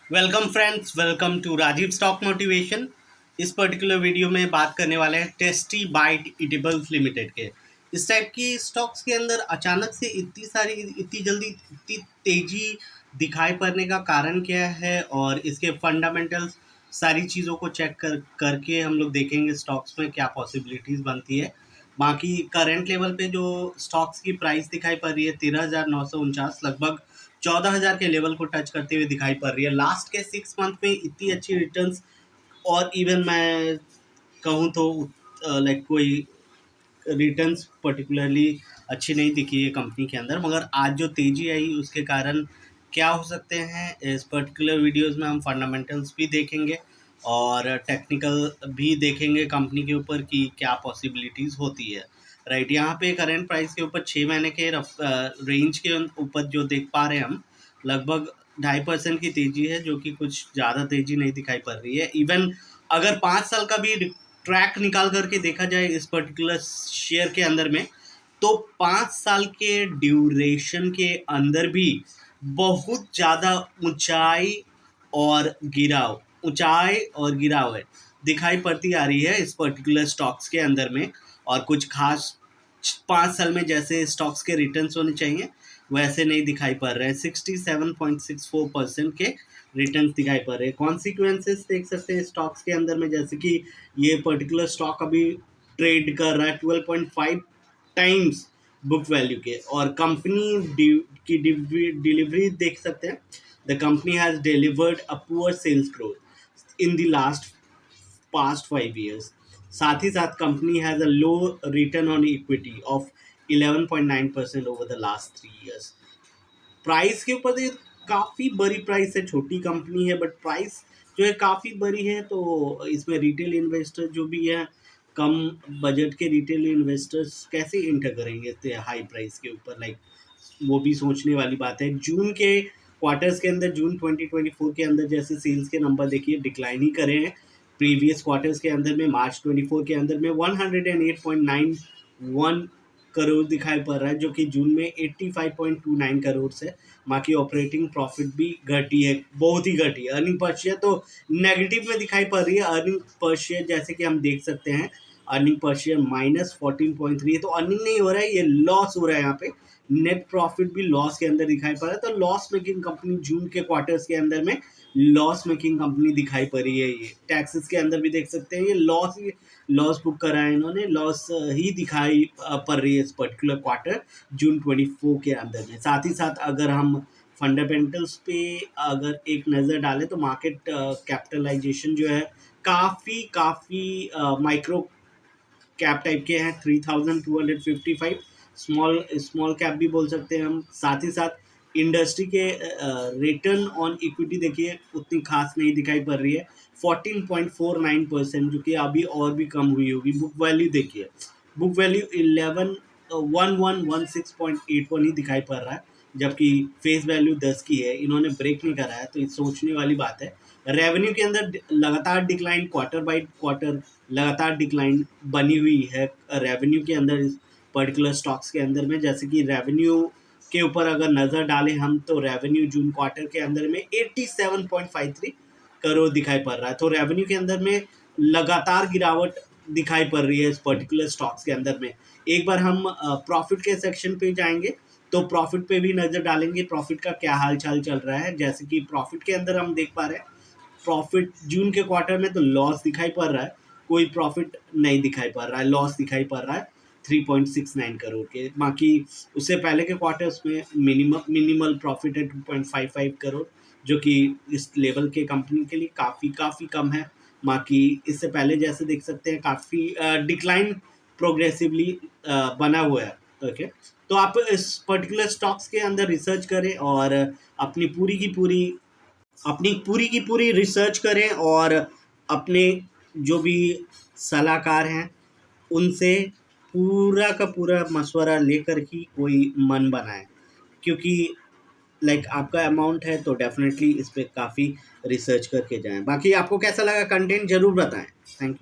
Welcome friends, welcome to Rajiv stock motivation. इस particular video में बात करने वाले हैं टेस्टी बाइट ईटेबल्स लिमिटेड के। इस टाइप की स्टॉक्स के अंदर अचानक से इतनी जल्दी इतनी तेजी दिखाई पड़ने का कारण क्या है, और इसके फंडामेंटल्स सारी चीज़ों को चेक करके हम लोग देखेंगे स्टॉक्स में क्या पॉसिबिलिटीज़ बनती है। बाकी करंट लेवल पे जो स्टॉक्स की प्राइस दिखाई पड़ रही है 13,949, लगभग 14,000 के लेवल को टच करते हुए दिखाई पड़ रही है। लास्ट के 6 मंथ में इतनी अच्छी रिटर्न्स, और इवन मैं कहूँ तो लाइक कोई रिटर्न्स पर्टिकुलरली अच्छी नहीं दिखी है कंपनी के अंदर। मगर आज जो तेज़ी आई उसके कारण क्या हो सकते हैं, इस पर्टिकुलर वीडियोस में हम फंडामेंटल्स भी देखेंगे और टेक्निकल भी देखेंगे कंपनी के ऊपर कि क्या पॉसिबिलिटीज़ होती है। राइट, यहाँ पे करंट प्राइस के ऊपर 6 महीने के रेंज के ऊपर जो देख पा रहे हैं हम, लगभग 2.5% की तेज़ी है, जो कि कुछ ज़्यादा तेज़ी नहीं दिखाई पड़ रही है। इवन अगर 5 साल का भी ट्रैक निकाल करके देखा जाए इस पर्टिकुलर शेयर के अंदर में, तो 5 साल के ड्यूरेशन के अंदर भी बहुत ज़्यादा ऊंचाई और गिराव है दिखाई पड़ती आ रही है इस पर्टिकुलर स्टॉक्स के अंदर में। और कुछ खास 5 साल में जैसे स्टॉक्स के रिटर्न्स होने चाहिए वैसे नहीं दिखाई पड़ रहे हैं। 67.64% के रिटर्न्स दिखाई पड़ रहे हैं। कॉन्सिक्वेंसेस देख सकते हैं स्टॉक्स के अंदर में, जैसे कि ये पर्टिकुलर स्टॉक अभी ट्रेड कर रहा है 12.5 टाइम्स बुक वैल्यू के, और कंपनी की डिलीवरी देख सकते हैं। The company has delivered a poor sales growth in the last past 5 years। साथ ही साथ company has a low return on equity of 11.9% over the last 3 years। Price के ऊपर तो काफ़ी बड़ी प्राइस है, छोटी कंपनी है बट प्राइस जो है काफ़ी बड़ी है। तो इसमें रिटेल इन्वेस्टर जो भी है, कम बजट के रिटेल इन्वेस्टर्स कैसे इंटर करेंगे इतने हाई प्राइस के ऊपर, लाइक वो भी सोचने वाली बात है। जून के क्वार्टर्स के अंदर, जून 2024 के अंदर जैसे सेल्स के नंबर देखिए डिक्लाइन ही करे हैं। प्रीवियस क्वार्टर्स के अंदर में मार्च 24 के अंदर में 108.91 करोड़ दिखाई पड़ रहा है, जो कि जून में 85.29 करोड़ से। बाकी ऑपरेटिंग प्रॉफिट भी घटी है, बहुत ही घटी है। अर्निंग पर शेयर तो नेगेटिव में दिखाई पड़ रही है। अर्निंग पर शेयर जैसे कि हम देख सकते हैं, अर्निंग पर शेयर -14.3 है, तो अर्निंग नहीं हो रहा है, ये लॉस हो रहा है यहाँ पे। नेट प्रॉफिट भी लॉस के अंदर दिखाई पड़ रहा है। तो लॉस मेकिंग कंपनी जून के क्वार्टर्स के अंदर में लॉस मेकिंग कंपनी दिखाई पड़ रही है। ये टैक्सेस के अंदर भी देख सकते हैं, ये लॉस बुक करा है इन्होंने, लॉस ही दिखाई पड़ रही है इस पर्टिकुलर क्वार्टर जून 24 के अंदर में। साथ ही साथ अगर हम फंडामेंटल्स पे अगर एक नज़र डालें तो मार्केट कैपिटलाइजेशन जो है काफ़ी काफ़ी माइक्रो कैप टाइप के हैं, 3,255। स्मॉल स्मॉल कैप भी बोल सकते हैं हम। साथ ही साथ इंडस्ट्री के रिटर्न ऑन इक्विटी देखिए उतनी खास नहीं दिखाई पड़ रही है, 14.49%, जो कि अभी और भी कम हुई होगी। बुक वैल्यू देखिए, बुक वैल्यू 11,1116.81 ही दिखाई पड़ रहा है, जबकि फेस वैल्यू 10 की है। इन्होंने ब्रेक नहीं करा है, तो ये सोचने वाली बात है। रेवेन्यू के अंदर लगातार डिक्लाइन, क्वार्टर बाय क्वार्टर लगातार डिक्लाइन बनी हुई है रेवेन्यू के अंदर इस पर्टिकुलर स्टॉक्स के अंदर में। जैसे कि रेवेन्यू के ऊपर अगर नज़र डालें हम, तो रेवेन्यू जून क्वार्टर के अंदर में 87.53 करोड़ दिखाई पड़ रहा है। तो रेवेन्यू के अंदर में लगातार गिरावट दिखाई पड़ रही है इस पर्टिकुलर स्टॉक्स के अंदर में। एक बार हम प्रॉफिट के सेक्शन पे जाएंगे तो प्रॉफिट पे भी नज़र डालेंगे, प्रॉफिट का क्या हाल चाल चल रहा है। जैसे कि प्रॉफिट के अंदर हम देख पा रहे हैं, प्रॉफिट जून के क्वार्टर में तो लॉस दिखाई पड़ रहा है, कोई प्रॉफिट नहीं दिखाई पड़ रहा है, लॉस दिखाई पड़ रहा है 3.69 करोड़ के। बाकी उससे पहले के क्वार्टर्स में मिनिमल प्रॉफिट है 2.55 करोड़, जो कि इस लेवल के कंपनी के लिए काफ़ी काफ़ी कम है। बाकी इससे पहले जैसे देख सकते हैं काफ़ी डिक्लाइन प्रोग्रेसिवली बना हुआ है। ओके, तो आप इस पर्टिकुलर स्टॉक्स के अंदर रिसर्च करें और अपनी पूरी की पूरी रिसर्च करें, और अपने जो भी सलाहकार हैं उनसे पूरा का पूरा मशवरा लेकर ही कोई मन बनाएं। क्योंकि लाइक आपका अमाउंट है तो डेफिनेटली इस पर काफ़ी रिसर्च करके जाएं। बाकी आपको कैसा लगा कंटेंट ज़रूर बताएं। Thank you.